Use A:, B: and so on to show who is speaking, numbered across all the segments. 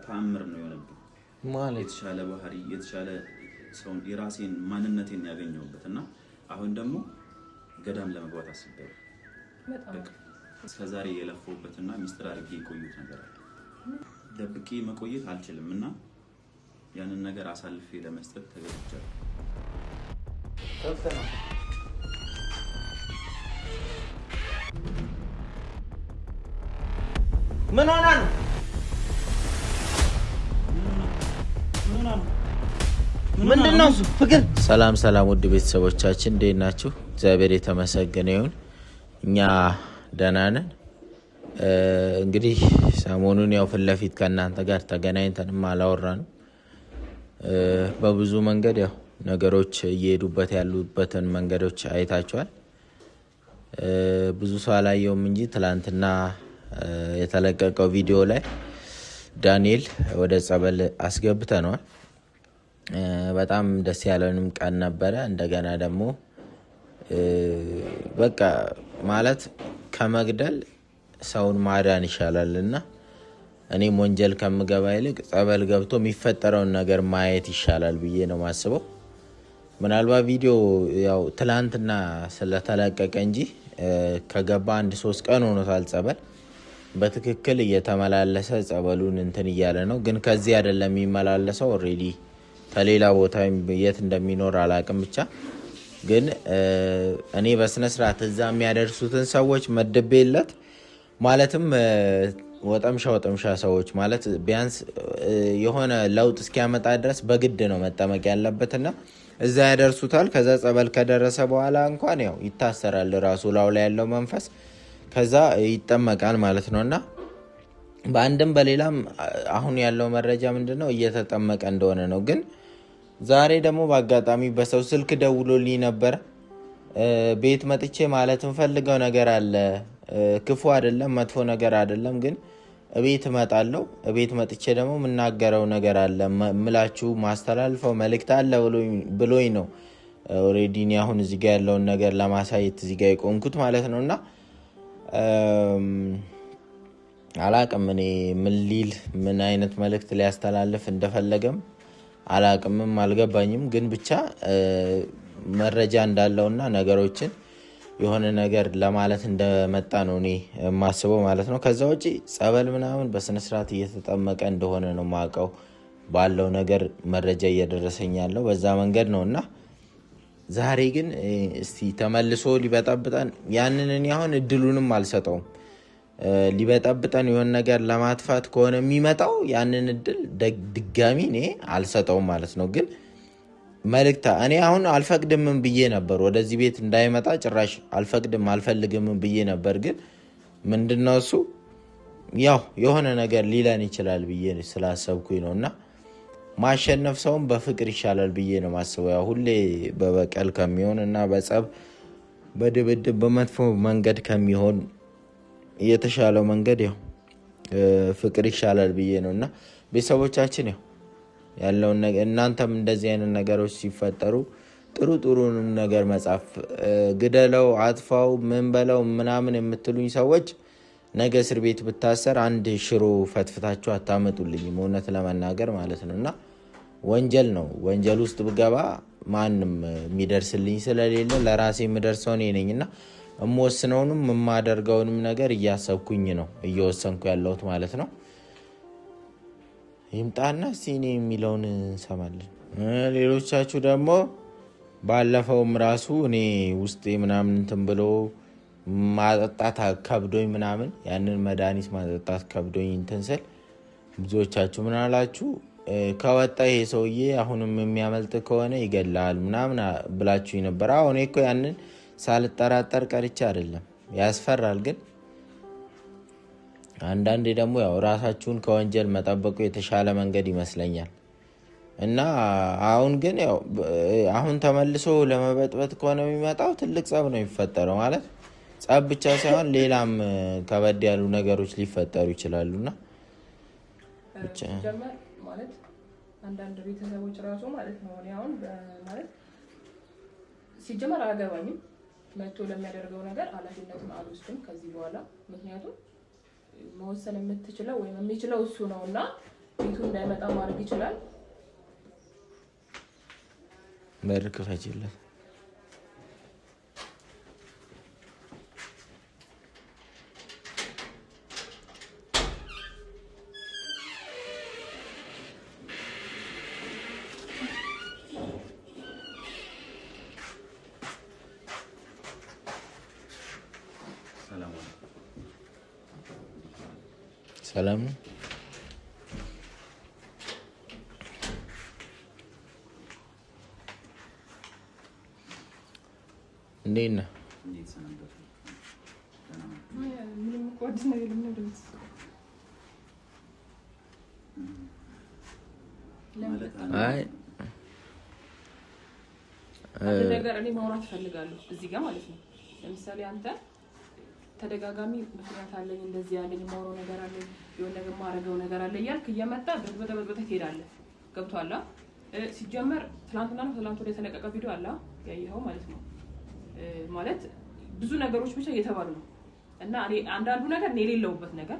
A: ተአምር ነው የሆነብኝ ማለት የተሻለ ባህሪ የተሻለ ሰው የራሴን ማንነቴን ያገኘሁበትና አሁን ደግሞ ገዳም ለመግባት አስቤያለሁ። በቃ እስከዛሬ የለፈውበትና ሚስጥር አድርጌ የቆየሁት ነገር አለ። ደብቄ መቆየት አልችልምና ያንን ነገር አሳልፌ ለመስጠት ተገድጃለሁ። ተፈተና
B: ምን ሆነ ነው? ምንድነው ፍቅር? ሰላም ሰላም ውድ ቤተሰቦቻችን እንዴት ናችሁ? እግዚአብሔር የተመሰገነ ይሁን እኛ ደህና ነን። እንግዲህ ሰሞኑን ያው ፊት ለፊት ከእናንተ ጋር ተገናኝተንም አላወራንም። በብዙ መንገድ ያው ነገሮች እየሄዱበት ያሉበትን መንገዶች አይታችኋል። ብዙ ሰው አላየውም እንጂ ትላንትና የተለቀቀው ቪዲዮ ላይ ዳንኤል ወደ ጸበል አስገብተነዋል። በጣም ደስ ያለንም ቀን ነበረ። እንደገና ደግሞ በቃ ማለት ከመግደል ሰውን ማዳን ይሻላልና እኔም ወንጀል ከምገባ ይልቅ ጸበል ገብቶ የሚፈጠረውን ነገር ማየት ይሻላል ብዬ ነው ማስበው። ምናልባት ቪዲዮ ያው ትላንትና ስለተለቀቀ እንጂ ከገባ 1-3 ቀን ሆኖታል። ጸበል በትክክል እየተመላለሰ ጸበሉን እንትን እያለ ነው። ግን ከዚህ አይደለም የሚመላለሰው። ኦሬዲ ከሌላ ቦታ የት እንደሚኖር አላቅም። ብቻ ግን እኔ በስነ ስርዓት እዛ የሚያደርሱትን ሰዎች መድቤለት ማለትም ወጠምሻ ሰዎች ማለት ቢያንስ የሆነ ለውጥ እስኪያመጣ ድረስ በግድ ነው መጠመቅ ያለበትና እዛ ያደርሱታል። ከዛ ጸበል ከደረሰ በኋላ እንኳን ያው ይታሰራል ራሱ ላው ላይ ያለው መንፈስ ከዛ ይጠመቃል ማለት ነውና በአንድም በሌላም አሁን ያለው መረጃ ምንድነው እየተጠመቀ እንደሆነ ነው። ግን ዛሬ ደግሞ በአጋጣሚ በሰው ስልክ ደውሎልኝ ነበር። ቤት መጥቼ ማለት እንፈልገው ነገር አለ። ክፉ አይደለም መጥፎ ነገር አይደለም። ግን ቤት እመጣለሁ። ቤት መጥቼ ደግሞ የምናገረው ነገር አለ ምላችሁ ማስተላልፈው መልእክት አለ ብሎኝ ነው ኦሬዲ እኔ አሁን እዚህ ጋር ያለውን ነገር ለማሳየት እዚህ ጋር የቆምኩት ማለት ነውና አላቅም እኔ ምን ሊል ምን አይነት መልእክት ሊያስተላልፍ እንደፈለገም አላቅምም አልገባኝም። ግን ብቻ መረጃ እንዳለውና ነገሮችን የሆነ ነገር ለማለት እንደመጣ ነው እኔ ማስበው ማለት ነው። ከዛ ውጪ ጸበል ምናምን በስነ ስርዓት እየተጠመቀ እንደሆነ ነው ማቀው ባለው ነገር መረጃ እየደረሰኝ ያለው በዛ መንገድ ነውና ዛሬ ግን እስቲ ተመልሶ ሊበጣብጠን ያንን እኔ አሁን እድሉንም አልሰጠውም። ሊበጣብጠን የሆነ ነገር ለማጥፋት ከሆነ የሚመጣው ያንን እድል ድጋሚ እኔ አልሰጠውም ማለት ነው። ግን መልእክታ እኔ አሁን አልፈቅድም ብዬ ነበር ወደዚህ ቤት እንዳይመጣ ጭራሽ አልፈልግም ብዬ ነበር። ግን ምንድነው እሱ ያው የሆነ ነገር ሊለን ይችላል ብዬ ስላሰብኩኝ ነውና ማሸነፍ ሰውን በፍቅር ይሻላል ብዬ ነው ማስበው። ያው ሁሌ በበቀል ከሚሆንና በጸብ በድብድብ በመጥፎ መንገድ ከሚሆን የተሻለው መንገድ ያው ፍቅር ይሻላል ብዬ ነውና ቤተሰቦቻችን ያለውን ነገር እናንተም እንደዚህ አይነት ነገሮች ሲፈጠሩ ጥሩንም ነገር መጻፍ ግደለው አጥፋው ምን በለው ምናምን የምትሉኝ ሰዎች ነገ እስር ቤት ብታሰር አንድ ሽሮ ፈትፍታችሁ አታመጡልኝም እውነት ለመናገር ማለት ነውና ወንጀል ነው። ወንጀል ውስጥ ብገባ ማንም የሚደርስልኝ ስለሌለ ለራሴ የምደርሰው እኔ ነኝና እምወስነውንም የማደርገውንም ነገር እያሰብኩኝ ነው እየወሰንኩ ያለሁት ማለት ነው። ይምጣና ሲኔ የሚለውን እንሰማለን። ሌሎቻችሁ ደግሞ ባለፈውም ራሱ እኔ ውስጤ ምናምን እንትን ብሎ ማጠጣት ከብዶኝ ምናምን ያንን መድኃኒት ማጠጣት ከብዶኝ እንትን ስል ብዙዎቻችሁ ምን አላችሁ? ከወጣ ይሄ ሰውዬ አሁንም የሚያመልጥ ከሆነ ይገላል ምናምን ብላችሁ ነበር። አሁን እኮ ያንን ሳልጠራጠር ቀርቼ አይደለም። ያስፈራል። ግን አንዳንዴ ደግሞ ያው ራሳችሁን ከወንጀል መጠበቁ የተሻለ መንገድ ይመስለኛል። እና አሁን ግን ያው አሁን ተመልሶ ለመበጥበጥ ከሆነ የሚመጣው ትልቅ ጸብ ነው የሚፈጠረው ማለት ጸብ ብቻ ሳይሆን ሌላም ከበድ ያሉ ነገሮች ሊፈጠሩ ይችላሉና
C: ብቻ ማለት አንዳንድ ቤተሰቦች ራሱ ማለት ነው አሁን ማለት ሲጀመር አያገባኝም መጥቶ ለሚያደርገው ነገር ኃላፊነቱን አልወስድም ከዚህ በኋላ። ምክንያቱም መወሰን የምትችለው ወይ የሚችለው እሱ ነውና ቤቱ እንዳይመጣ ማድረግ ይችላል።
B: በር ክፈችለት። ሰላም ነው። እንዴት ነህ? አይ
C: ነገር እኔ ማውራት እፈልጋለሁ እዚህ ጋር ማለት ነው። ለምሳሌ አንተ ተደጋጋሚ ምክንያት አለኝ እንደዚህ ያለኝ ማውራው ነገር አለኝ የሆነ ነገር ማረጋው ነገር አለ እያልክ እየመጣ በተበተበተ ትሄዳለህ። ገብቶሃል? ሲጀመር ትናንትና ወደ ተለቀቀ ቪዲዮ አለ ያየኸው ማለት ነው። ማለት ብዙ ነገሮች ብቻ እየተባሉ ነው እና እኔ አንዳንዱ ነገር እኔ የሌለውበት ነገር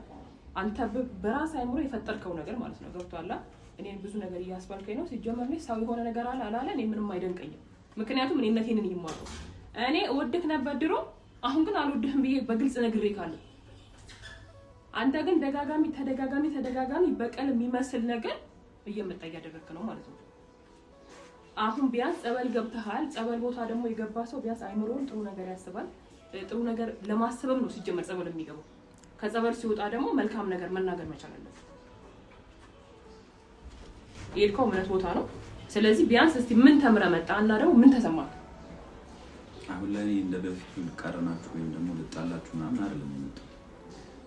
C: አንተ በራስ አይምሮ የፈጠርከው ነገር ማለት ነው። ገብቶሃል? እኔን ብዙ ነገር እያስባልከኝ ነው። ሲጀመር እኔ ሰው የሆነ ነገር አላለ እኔ ምንም አይደንቀኝም። ምክንያቱም እኔነቴን ይማረው እኔ እወድህ ነበር ድሮ፣ አሁን ግን አልወድህም ብዬ በግልጽ ነግሬካለሁ። አንተ ግን ተደጋጋሚ በቀል የሚመስል ነገር እየመጣ እያደረግክ ነው ማለት ነው። አሁን ቢያንስ ጸበል ገብተሃል። ጸበል ቦታ ደግሞ የገባ ሰው ቢያንስ አይምሮውን ጥሩ ነገር ያስባል። ጥሩ ነገር ለማሰብም ነው ሲጀመር ጸበል የሚገባው። ከጸበል ሲወጣ ደግሞ መልካም ነገር መናገር መቻል አለበት። የሄድከው እምነት ቦታ ነው። ስለዚህ ቢያንስ እስቲ ምን ተምረህ መጣ እና ደግሞ ምን ተሰማህ?
A: አሁን ላይ እንደ በፊቱ ልቃረናችሁ ወይም ደግሞ ልጣላችሁ ምናምን አይደለም የመጣው።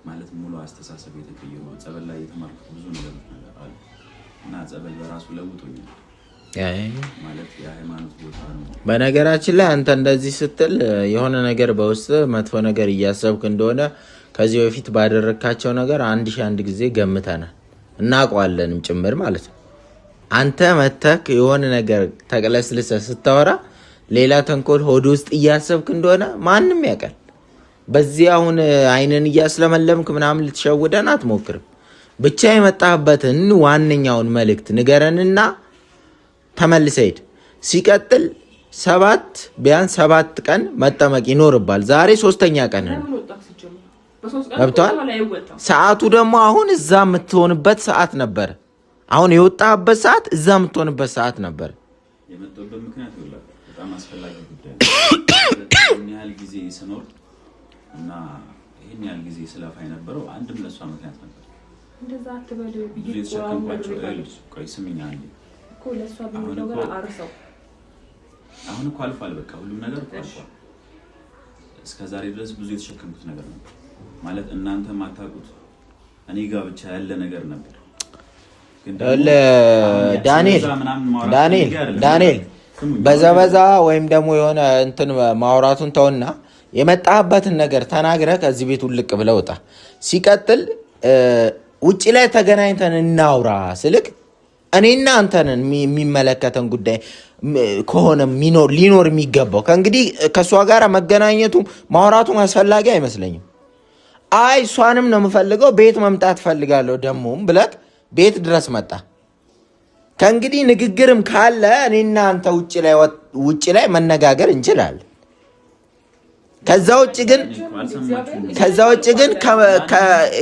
A: ማለት ሙሉ አስተሳሰብ የተቀየረ ጸበል ላይ የተማርኩት ብዙ ነገር አለ እና ጸበል በራሱ ለውጦኛል። ማለት የሃይማኖት ቦታ ነው።
B: በነገራችን ላይ አንተ እንደዚህ ስትል የሆነ ነገር በውስጥ መጥፎ ነገር እያሰብክ እንደሆነ ከዚህ በፊት ባደረካቸው ነገር 1001 ጊዜ ገምተናል እናውቀዋለንም ጭምር ማለት ነው። አንተ መተክ የሆነ ነገር ተቀለስልሰ ስታወራ ሌላ ተንኮል ሆድ ውስጥ እያሰብክ እንደሆነ ማንም ያውቃል። በዚህ አሁን አይነን እያስለመለምክ ምናምን ልትሸውደን አትሞክርም። ብቻ የመጣህበትን ዋነኛውን መልእክት ንገረንና ተመልሰህ ሂድ። ሲቀጥል ቢያንስ 7 ቀን መጠመቅ ይኖርባል። ዛሬ 3ኛ ቀን ነው። ገብቶሃል? ሰዓቱ ደግሞ አሁን እዛ የምትሆንበት ሰዓት ነበር። አሁን የወጣህበት ሰዓት እዛ የምትሆንበት ሰዓት ነበር።
A: የመጣሁበት ምክንያት በጣም አስፈላጊ ጉዳይ ነው። ይሄን ያህል ጊዜ ስኖር እና ይሄን ያህል ጊዜ ስለፋ የነበረው አንድም ለሷ ምክንያት ነበር።
C: እንደዛ አትበል ብዬ
A: ቆይ ስሚኝ አንዴ
C: እኮ ለሷ ብለው ጋር አርሰው
A: አሁን እኮ አልፏል። በቃ ሁሉም ነገር አልፏል። እስከዛሬ ድረስ ብዙ የተሸከምኩት ነገር ነው ማለት እናንተ ማታውቁት እኔ ጋር ብቻ ያለ ነገር ነበር።
B: ዳንኤል በዘበዛ ወይም ደግሞ የሆነ እንትን ማውራቱን ተውና የመጣህበትን ነገር ተናግረህ ከዚህ ቤት ውልቅ ብለህ ውጣ። ሲቀጥል ውጪ ላይ ተገናኝተን እናውራ ስልክ እኔና አንተንን የሚመለከተን ጉዳይ ከሆነ ሊኖር የሚገባው ከእንግዲህ ከእሷ ጋር መገናኘቱ ማውራቱም አስፈላጊ አይመስለኝም። አይ እሷንም ነው የምፈልገው ቤት መምጣት ፈልጋለሁ ደሞም ብለህ ቤት ድረስ መጣ። ከእንግዲህ ንግግርም ካለ እኔና አንተ ውጪ ላይ መነጋገር እንችላለን። ከዛ ውጭ ግን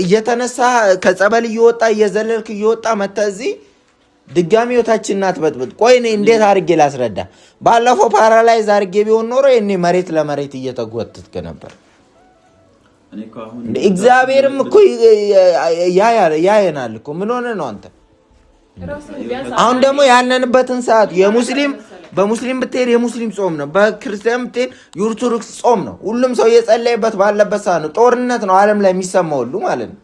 B: እየተነሳ ከጸበል እየወጣ እየዘለልክ እየወጣ መተህ እዚህ ድጋሚ ህይወታችንን አትበጥብጥ። ቆይ እኔ እንዴት አድርጌ ላስረዳ? ባለፈው ፓራላይዝ አድርጌ ቢሆን ኖሮ እኔ መሬት ለመሬት እየተጎተትክ ነበር። እግዚአብሔርም እኮ ያየናል እኮ። ምን ሆነ ነው አንተ? አሁን ደግሞ ያለንበትን ሰዓት በሙስሊም ብትሄድ የሙስሊም ጾም ነው፣ በክርስቲያን ብትሄድ የኦርቶዶክስ ጾም ነው። ሁሉም ሰው እየጸለየበት ባለበት ሰዓት ነው። ጦርነት ነው ዓለም ላይ የሚሰማው ሁሉ ማለት ነው።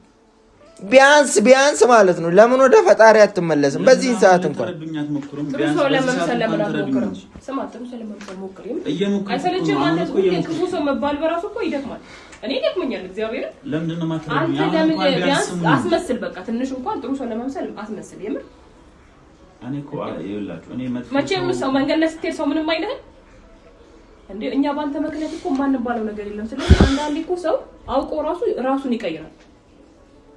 B: ቢያንስ ማለት ነው ለምን ወደ ፈጣሪ አትመለስም? በዚህ ሰዓት እንኳን
C: ጥሩ ሰው ለመምሰል ለምን አትሞክርም? ስማ ጥሩ ሰው ለመምሰል ሞክር። አይሰለችም? አንተ ክፉ ሰው መባል በራሱ እኮ ይደክማል። እኔ ይደክመኛል። እግዚአብሔር
A: ለምንድን ነው ማትረዱ?
C: አንተ ለምን ቢያንስ አስመስል። በቃ ትንሽ እንኳን ጥሩ ሰው ለመምሰል አስመስል። የምር
A: እኔ እኮ ይኸውላችሁ እኔ
C: መቼም ሰው መንገድ ላይ ስትሄድ ሰው ምንም አይልህም እንዴ? እኛ ባንተ ምክንያት እኮ ማንባለው ነገር የለም። ስለዚህ አንዳንዴ እኮ ሰው አውቆ ራሱን ይቀይራል።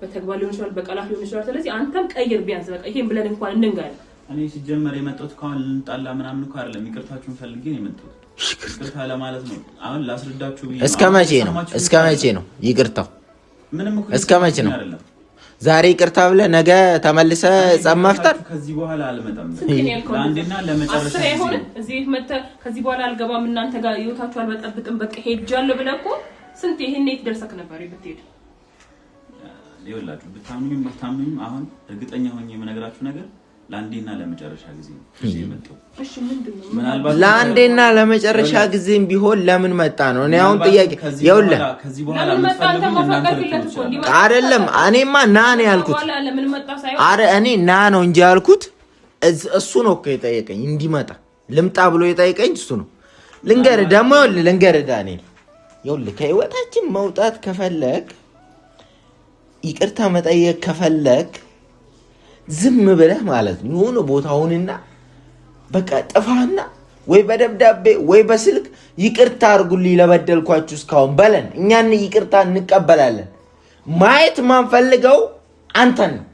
C: በተግባር ሊሆን ይችላል፣ በቃላት ሊሆን ይችላል። ስለዚህ አንተም ቀይር ቢያንስ በቃ ይሄን ብለን እንኳን እንንገር።
A: እኔ ሲጀመር የመጣሁት ካሁን ልንጣላ ምናምን እኮ አይደለም፣ ይቅርታችሁን ፈልጌ ነው የመጣሁት። ይቅርታ ለማለት ነው። አሁን ላስረዳችሁ ብዬ
B: እስከ መቼ ነው ይቅርታው?
A: ምንም እኮ
B: እስከ መቼ ነው? ዛሬ ይቅርታ ብለህ ነገ ተመልሰህ ጸብ መፍጠር?
A: ከዚህ በኋላ አልመጣም። ለአንዴና ለመጨረሻ
C: ጊዜ እዚህ መተህ ከዚህ በኋላ አልገባም እናንተ ጋር ህይወታችሁ አልበጠብጥም በቃ ሄጃለሁ ብለህ እኮ ስንት ይሄን የት ደርሰክ ነበር ብትሄድ?
A: ይኸውላችሁ ብታምኑኝም ባታምኑኝም አሁን እርግጠኛ ሆኜ የምነግራችሁ ነገር ለአንዴና ለመጨረሻ ጊዜ ነው የመጣው።
C: እሺ ምንድነው?
A: ምናልባት
B: ለአንዴና ለመጨረሻ ጊዜም ቢሆን ለምን መጣ ነው። እኔ አሁን ጥያቄ ይኸውልህ፣
A: ከዚህ በኋላ የምትፈልጉኝ
B: አይደለም። እኔማ ና ነው ያልኩት። አረ እኔ ና ነው እንጂ ያልኩት እሱ ነው እኮ የጠየቀኝ እንዲመጣ ልምጣ ብሎ የጠየቀኝ እሱ ነው። ልንገርህ ደግሞ ልንገርህ ዳንኤል፣ ይኸውልህ ከህይወታችን መውጣት ከፈለግ ይቅርታ መጠየቅ ከፈለግ ዝም ብለህ ማለት ነው የሆነ ቦታውንና በቃ ጥፋና ወይ በደብዳቤ ወይ በስልክ ይቅርታ አድርጉልኝ ለበደልኳችሁ እስካሁን በለን። እኛን ይቅርታ እንቀበላለን። ማየት ማንፈልገው አንተን ነው።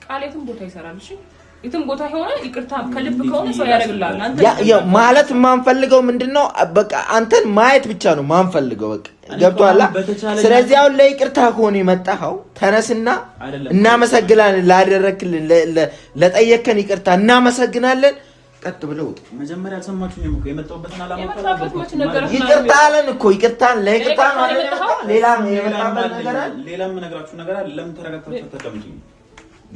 C: ቃሌቱን ቦታ ይሰራል። እሺ የትም ቦታ ሆነ ይቅርታ ከልብ ከሆነ ሰው ያደርግልሃል። አንተ
B: ማለት ማንፈልገው ምንድነው? በቃ አንተን ማየት ብቻ ነው ማንፈልገው። በቃ ገብቶሃል? ስለዚህ አሁን ለይቅርታ ከሆነ የመጣኸው ተነስና እናመሰግናለን፣ ላደረክልን ለጠየከን ይቅርታ እናመሰግናለን። ቀጥ ብለው
A: መጀመሪያ አልሰማችሁኝም እኮ የመጣሁበትን አላማ
B: ይቅርታ አለን እኮ ይቅርታን ለይቅርታ ማለት ሌላ የመጣበት ነገር አለ።
A: ሌላም ነገራችሁ ነገር አለ። ለምን ተረጋግታችሁ ተቀምጡኝ?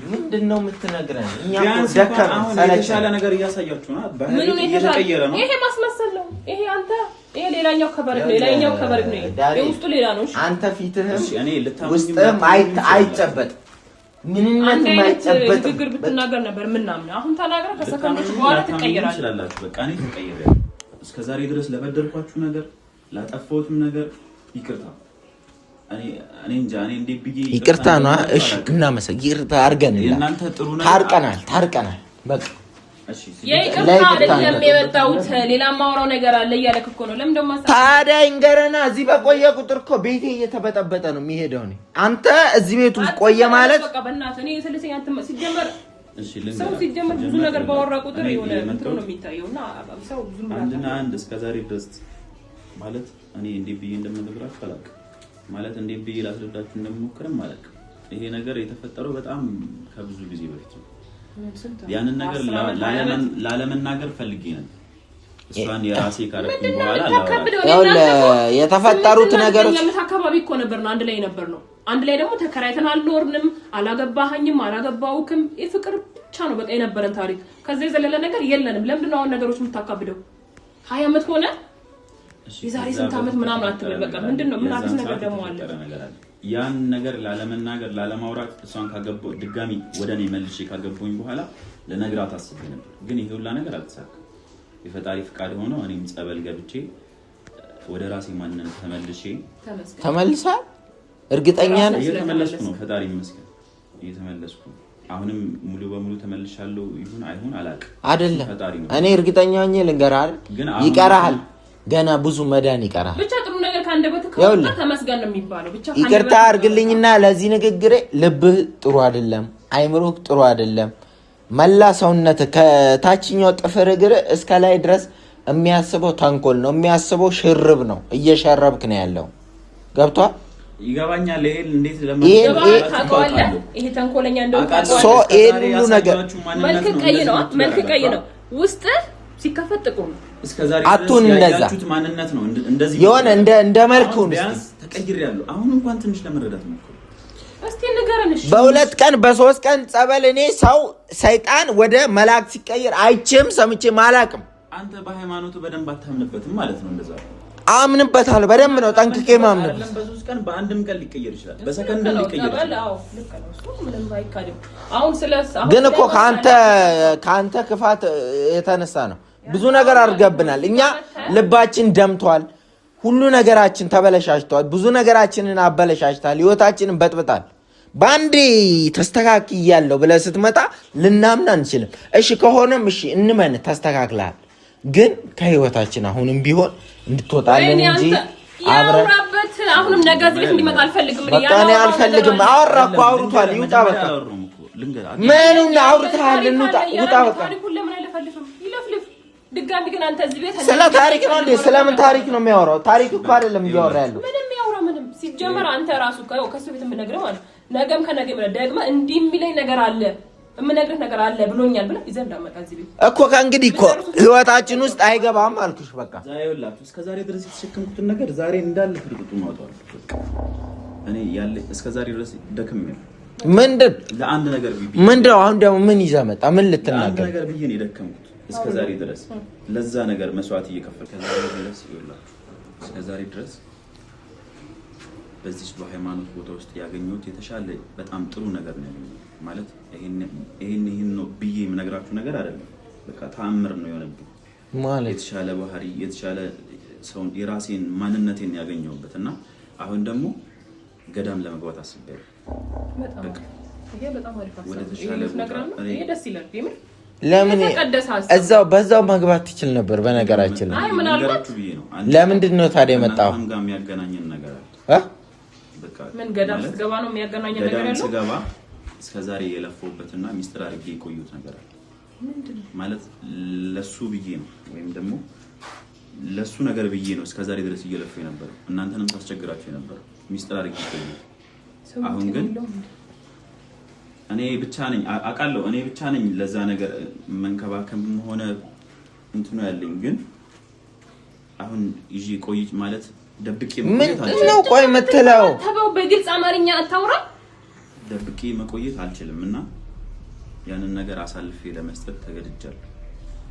B: ምንድነው የምትነግረን? እኛ ደከመ
A: የተሻለ ነገር እያሳያችሁ ነው። ባህል እየተቀየረ ነው።
C: ይሄ ማስመሰል ነው። ይሄ አንተ ይሄ ሌላኛው ከበር ነው። ሌላኛው ከበር ነው። የውስጡ ሌላ ነው። አንተ
B: ፊትህም ውስጥህም አይጨበጥ ምንነት ማይጨበጥ
C: ግግር ብትናገር ነበር ምናምን። አሁን ተናግረህ ከሰከንዶች በኋላ ትቀየራለህ።
A: በቃ እኔ ተቀየረ። እስከዛሬ ድረስ ለበደልኳችሁ ነገር ላጠፋሁትም ነገር ይቅርታ። እኔ እንጃ እኔ እንዴ ብዬ
B: ይቅርታ ነው። እሺ እናመሰግን። ይቅርታ አድርገንልህ ታርቀናል። በቃ
A: እሺ
C: የይቅርታ አይደለም የመጣሁት ሌላ ማውራው ነገር አለ እያለክ እኮ ነው። ለምን ደማ
B: ታዲያ እንገረና እዚህ በቆየ ቁጥር እኮ ቤቴ እየተበጠበጠ ነው የሚሄደው። አንተ እዚህ ቤት ውስጥ ቆየ ማለት
C: በቃ በእናትህ እኔ ስለሰኝ አንተ ሲጀመር ሰው ሲጀመር ብዙ ነገር ባወራ ቁጥር የሆነ እንትኑ ነው የሚታየውና ሰው ብዙ
A: አንድና አንድ እስከዛሬ ድረስ ማለት እኔ እንዴ ብዬ እንደምነግራችሁ አላውቅም። ማለት እንዴ ብዬ ላስረዳችሁ እንደምሞክርም ማለት ይሄ ነገር የተፈጠረው በጣም ከብዙ ጊዜ በፊት ነው። ያንን ነገር ላለመናገር ፈልጌ ነበር። እሷን የራሴ ካረኩ በኋላ
B: የተፈጠሩት ነገሮች
C: ለምን አካባቢ እኮ ነበር ነው አንድ ላይ ነበር ነው። አንድ ላይ ደግሞ ተከራይተን አልኖርንም። አላገባኸኝም፣ አላገባውክም። ፍቅር ብቻ ነው በቃ የነበረን ታሪክ። ከዛ የዘለለ ነገር የለንም። ለምን ነው አሁን ነገሮች የምታካብደው? 20 ዓመት ሆነ የዛሬ ስንት ዓመት ምናምን አትበል። በቃ ምንድነው ምን አዲስ ነገር ደግሞ አለ?
A: ያን ነገር ላለመናገር ላለማውራት እሷን ካገባው ድጋሚ ወደኔ መልሼ ካገባውኝ በኋላ ለነግራት አስቤ ነበር። ግን ይሄ ሁላ ነገር አልተሳካም። የፈጣሪ ፍቃድ ሆኖ እኔም ጸበል ገብቼ ወደ ራሴ ማንነት
B: ተመልሳ እርግጠኛ ነኝ
A: እየተመለስኩ ነው። ፈጣሪ ይመስገን እየተመለስኩ ነው። አሁንም ሙሉ በሙሉ ተመልሻለሁ። ይሁን አይሁን አላውቅም።
B: አይደለም እኔ እርግጠኛ ነኝ። ልንገርህ ይቀራል ገና ብዙ መዳን ይቀራል።
C: ብቻ ጥሩ ነገር ካንደበት ከወጣ ተመስገን ነው የሚባለው። ብቻ
B: ይቅርታ አድርግልኝና ለዚህ ንግግሬ ልብህ ጥሩ አይደለም፣ አይምሮህ ጥሩ አይደለም። መላ ሰውነት ከታችኛው ጥፍር እግር እስከ ላይ ድረስ የሚያስበው ተንኮል ነው፣ የሚያስበው ሽርብ ነው። እየሸረብክ ነው ያለው። ገብቷል?
A: ይገባኛል። ይሄ እንዴት
C: ይሄ ተንኮለኛ እንደው
B: ሁሉ ነገር
C: መልክ ቀይ ነው ውስጥ ሲከፈት ጥቁር ነው።
A: እስከዛሬ
B: አቱን እንደዛ
A: ማንነት ነው እንደዚህ
B: የሆነ እንደ መልኩን
A: ተቀይሬያለሁ። አሁን እንኳን ትንሽ ለመረዳት ነው።
C: እስቲ ንገረን። እሺ
B: በሁለት ቀን በሶስት ቀን ጸበል እኔ ሰው ሰይጣን ወደ መልአክ ሲቀየር አይቼም ሰምቼም አላውቅም።
A: አንተ በሃይማኖቱ በደንብ አታምንበትም ማለት ነው? እንደዛ
B: አምንበታለሁ። በደንብ ነው ጠንቅቄ ማምንበት።
A: በሶስት ቀን በአንድም ቀን ሊቀየር ይችላል፣ በሰከንድም ሊቀየር ይችላል።
C: አዎ ልክ ነው። እሱ ምንም አይካድም። አሁን
B: ግን እኮ ካንተ ክፋት የተነሳ ነው ብዙ ነገር አድርገብናል። እኛ ልባችን ደምቷል፣ ሁሉ ነገራችን ተበለሻሽቷል፣ ብዙ ነገራችንን አበለሻሽታል፣ ህይወታችንን በጥብጣል። ባንዴ ተስተካክያለሁ ብለህ ስትመጣ ልናምን አንችልም። እሺ ከሆነም እሺ እንመን ተስተካክለሃል። ግን ከህይወታችን አሁንም ቢሆን እንድትወጣለን እንጂ
C: አሁንም ነገ እዚህ ቤት እንዲመጣ አልፈልግም።
B: በቃ እኔ አልፈልግም። አወራ እኮ አውርቷል። ይውጣ በቃ። ምኑን አውርተሃል? እንውጣ። ውጣ በቃ።
C: ታሪኩን ለምን አይለፈልፍም? ይለፍልፍ። ድጋሚ ግን አንተ እዚህ ቤት
B: ስለ ታሪክ ነው እንዴ? ስለምን ታሪክ ነው የሚያወራው? ታሪክ እኮ አይደለም እያወራ ያለው።
C: ምንም ያወራ ምንም። ሲጀመር አንተ ራሱ ከሱ ቤት የምነግርህ ማለት ነገም ከነገ ብለህ ደግመህ እንዲህ የሚለኝ ነገር አለ የምነግርህ ነገር አለ ብሎኛል ብለህ ይዘህ እንዳመጣ እዚህ ቤት እኮ
B: ከእንግዲህ እኮ ህይወታችን ውስጥ አይገባም አልኩሽ። በቃ
A: ዛሬ ወላችሁ እስከ ዛሬ ድረስ የተሸከምኩትን ነገር ዛሬ እንዳለ ፍርጥጡ ማውጣው እኔ ያለ እስከ ዛሬ ድረስ ደክሜ
B: ምንድን
A: ለአንድ ነገር
B: ምንድን አሁን ደግሞ ምን ይዘህ መጣ? ምን ልትናገር?
A: አንድ ነገር ብዬ ነው የደከምኩት እስከ ዛሬ ድረስ ለዛ ነገር መስዋዕት እየከፈልኩ ከዛሬ ድረስ ይወላችሁ እስከ ዛሬ ድረስ በዚህ በሃይማኖት ቦታ ውስጥ ያገኘሁት የተሻለ በጣም ጥሩ ነገር ነው ማለት ይሄን ነው ብዬ የምነግራችሁ ነገር አይደለም። በቃ ተአምር ነው የሆነብኝ ማለት የተሻለ ባህሪ የተሻለ ሰው የራሴን ማንነቴን ያገኘሁበት እና አሁን ደግሞ ገዳም ለመግባት አስቤያለሁ።
C: በጣም አሪፍ ወደ ተሻለ ቦታ ይሄ ደስ ይላል።
B: ለምን እዛው በዛው መግባት ትችል ነበር። በነገራችን ላይ
A: ነገራችሁ ብዬ ነው።
B: ለምንድን ነው ታዲያ የመጣው?
A: ጋር የሚያገናኘን ነገር አለ። በቃ
C: ምን ገዳም ስትገባ ነው የሚያገናኘን ነገር ያለው?
A: ስገባ እስከዛሬ የለፈውበትና ሚስጥር አድርጌ የቆዩት ነገር አለ።
C: ምንድነው ማለት
A: ለሱ ብዬ ነው ወይም ደግሞ ለሱ ነገር ብዬ ነው እስከዛሬ ድረስ እየለፈው የነበረው እናንተንም ታስቸግራችሁ የነበረው ሚስጥር አድርጌ የቆዩት። አሁን ግን እኔ ብቻ ነኝ አውቃለሁ። እኔ ብቻ ነኝ ለዛ ነገር መንከባከብም ሆነ እንትኑ ያለኝ ግን አሁን ይዤ ቆይጭ ማለት ደብቄ መቆየት አልችልም።
B: ምን ነው ቆይ የምትለው?
C: ተበው በግልጽ አማርኛ አታውራ።
A: ደብቄ መቆየት አልችልም እና ያንን ነገር አሳልፌ ለመስጠት ተገድጃለሁ።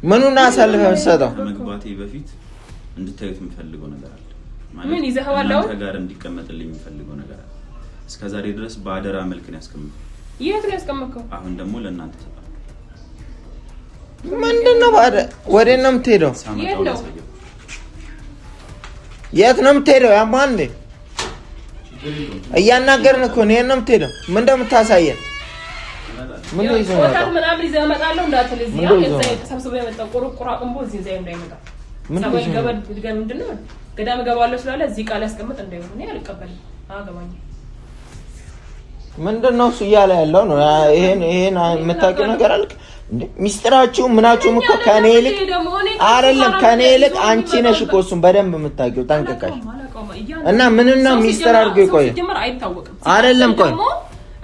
B: ምኑን አሳልፈህ መስጠው?
A: ከመግባቴ በፊት እንድታዩት የምፈልገው ነገር አለ ማለት
C: ምን ይዘህዋለው?
A: ጋር እንዲቀመጥልኝ የምፈልገው ነገር አለ። እስከዛሬ ድረስ በአደራ መልክ ነው ያስቀመጥኩት።
C: የት ነው ያስቀመጥከው?
A: አሁን ደግሞ ለእናንተ ተጣጣ።
B: ምንድነው ባደ? ወዴት ነው የምትሄደው?
C: የት ነው
B: የት ነው የምትሄደው? ያማን እንዴ እያናገርን እኮ ነው። የት ነው የምትሄደው? ምን እንደምታሳየን ምን ነው ይዘው
C: ወጣት ምናምን ይዘህ እመጣለሁ እንዳትል እዚህ ያ ከዛ ተሰብስበው የመጣው ቁርቁራ አቅምቦ እዚህ ዘይ እንዳይመጣ ሰበል ገበል ድጋም ምንድነው ገዳም ገባለሁ ስላለ እዚህ ቃል ያስቀምጥ እንዳይሆን እኔ አልቀበልም። አገባኝ ምንድነው
B: እሱ እያለ ያለው ነው። ይሄን የምታውቂው ነገር አልክ እንዴ? ሚስጥራችሁ ምናችሁም እኮ ከኔ ይልቅ አይደለም ከኔ ይልቅ አንቺ ነሽ እኮ እሱን በደንብ የምታውቂው ጠንቅቀሽ እና ምንና ሚስጥር አድርጎ ይቆይ አይደለም ቆይ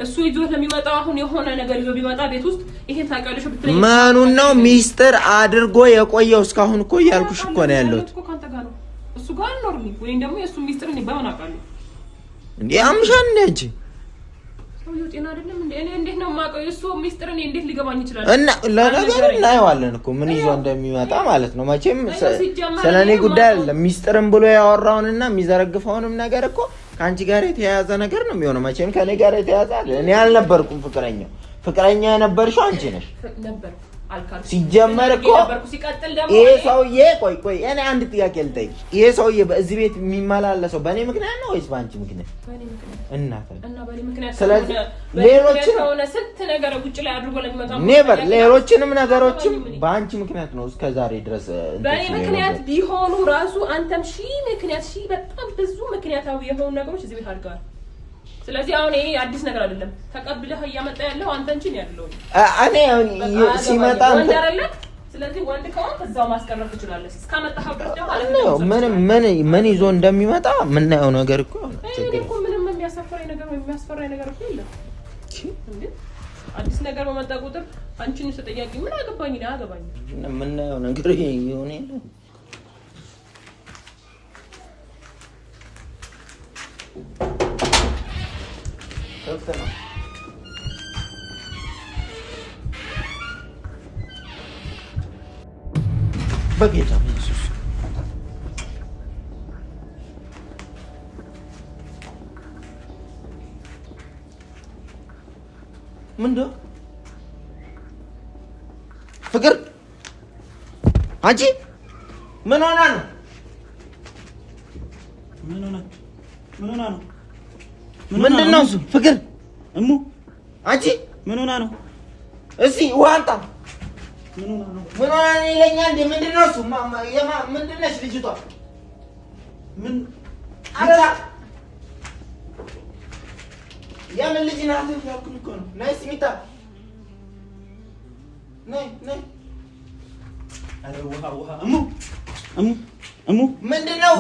C: እሱ ይዞት ለሚመጣው አሁን የሆነ ነገር ይዞ ቢመጣ ቤት ውስጥ ይሄን ታውቂያለሽ ብትለኝ
B: ማኑን ነው ሚስጥር አድርጎ የቆየው? እስካሁን እኮ ያልኩሽ እኮ ነው ያለሁት
C: እሱ ጋር ነው ወይ ደግሞ የሱ ሚስጥር ነው ባውን አውቃለሁ
B: እንዴ? አምሻን ነች
C: ሰውዬው ጤና አይደለም እንዴ? እኔ እንዴት ነው የማውቀው? የሱ ሚስጥር እኔ እንዴት ሊገባኝ ይችላል?
B: እና ለነገሩ እናየዋለን እኮ ምን ይዞ እንደሚመጣ ማለት ነው። መቼም ስለኔ ጉዳይ አይደለም። ሚስጥርም ብሎ ያወራውንና የሚዘረግፈውንም ነገር እኮ ከአንቺ ጋር የተያያዘ ነገር ነው የሚሆነው። መቼም ከኔ ጋር የተያያዘ አይደል። እኔ አልነበርኩም ፍቅረኛው። ፍቅረኛ የነበርሽው አንቺ ነሽ
C: ነበር አልካልኩ።
B: ሲጀመር እኮ ይሄ ሰውዬ ቆይ እኔ አንድ ጥያቄ ልጠይቅ። ይሄ ሰውዬ በዚህ ቤት የሚመላለሰው በእኔ ምክንያት ነው ወይስ በአንቺ ምክንያት?
C: በእኔ ምክንያት
B: እና
C: በእኔ ምክንያት።
B: ስለዚህ ሌሎችን
C: ስንት ነገር ውጭ ላይ አድርጎ ለሚመጣው
B: ኔቨር ሌሎችንም ነገሮችም በአንቺ ምክንያት ነው እስከዛሬ ድረስ
C: በእኔ ምክንያት ቢሆኑ ራሱ አንተም በጣም ብዙ ምክንያታዊ የሆኑ ነገሮች እዚህ ቤት አድርገዋል። ስለዚህ አሁን ይሄ አዲስ ነገር አይደለም። ተቀብለህ እያመጣ ያለው አንተ እንጂ ነው ያለው።
B: እኔ ሲመጣ
C: ወንድ አይደለም። ስለዚህ ወንድ ከሆነ እዛው ማስቀረፍ ትችላለህ። እስካመጣኸው ደግሞ
B: አለ ምን ይዞ እንደሚመጣ የምናየው ነገር እኮ ነው።
C: እኮ ምንም የሚያሳፍረኝ ነገር እኮ የለም እንዴ። አዲስ ነገር በመጣ ቁጥር አንቺን ተጠያቂ ምን አገባኝ ነው አገባኝ።
B: የምናየው ነገር ይሆን የለ ነው በጌታ ኢየሱስ ምንድነው ፍቅር? አንቺ ምን ሆና ነው? ምንድነው እሱ? ፍቅር
A: እሙ
B: አንቺ
A: ምን ሆና ነው?
B: እሺ ዋንጣ ምን ሆና ነው ይለኛል እንዴ? ምንድነው እሱ? ምንድነሽ ልጅቷ? ምን አላ የምን ልጅ ናት ያልኩኝ እኮ ነው። ነይ ስሚታ ነይ ነይ።
A: ኧረ ውሃ እሙ
B: ምንድን ነው?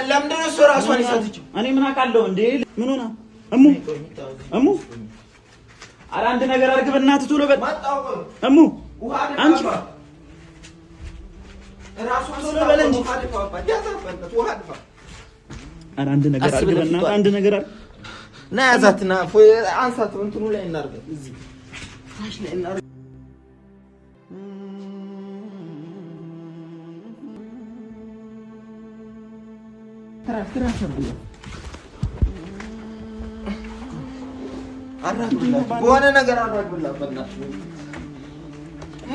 B: ለምንድን ነው እሱ እራሷን የሳተችው?
A: እኔ ምን አውቃለሁ እንዴ? ምን ሆና እሙ ኧረ አንድ ነገር አድርግ በእናትህ ቶሎ በል እሙ አንቺ ቶሎ በል እንጂ ኧረ አንድ ነገር አድርግ በእናትህ አንድ ነገር አድርግ
B: ና ያዛትና አንሳት እንትኑ ላይ እናድርግ እዚህ ፍራሽ ላይ እናድርግ ትራስ በሆነ ነገር አራግብላት በእናትህ።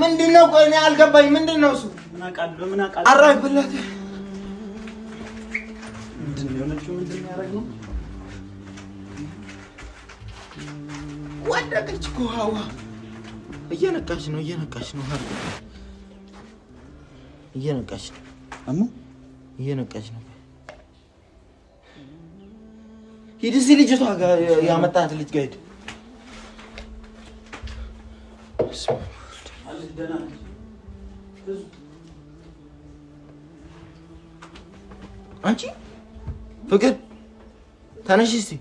B: ምንድን ነው? ቆይ እኔ አልገባኝ። ምንድን ነው እሱ?
A: ምን አውቃለሁ
B: አራግብላት።
A: ምንድን ነው የሆነችው? ምንድን ነው ያደረግነው?
B: ወደቀች እኮ ሀዋ። እየነቃች ነው እየነቃች ነው
A: እሙ
B: እየነቃች ነው። ሂድ እዚህ ልጅቷ ጋር ያመጣት ልጅ ጋር ሂድ። አንቺ ፍቅር ተነሽ እስቲ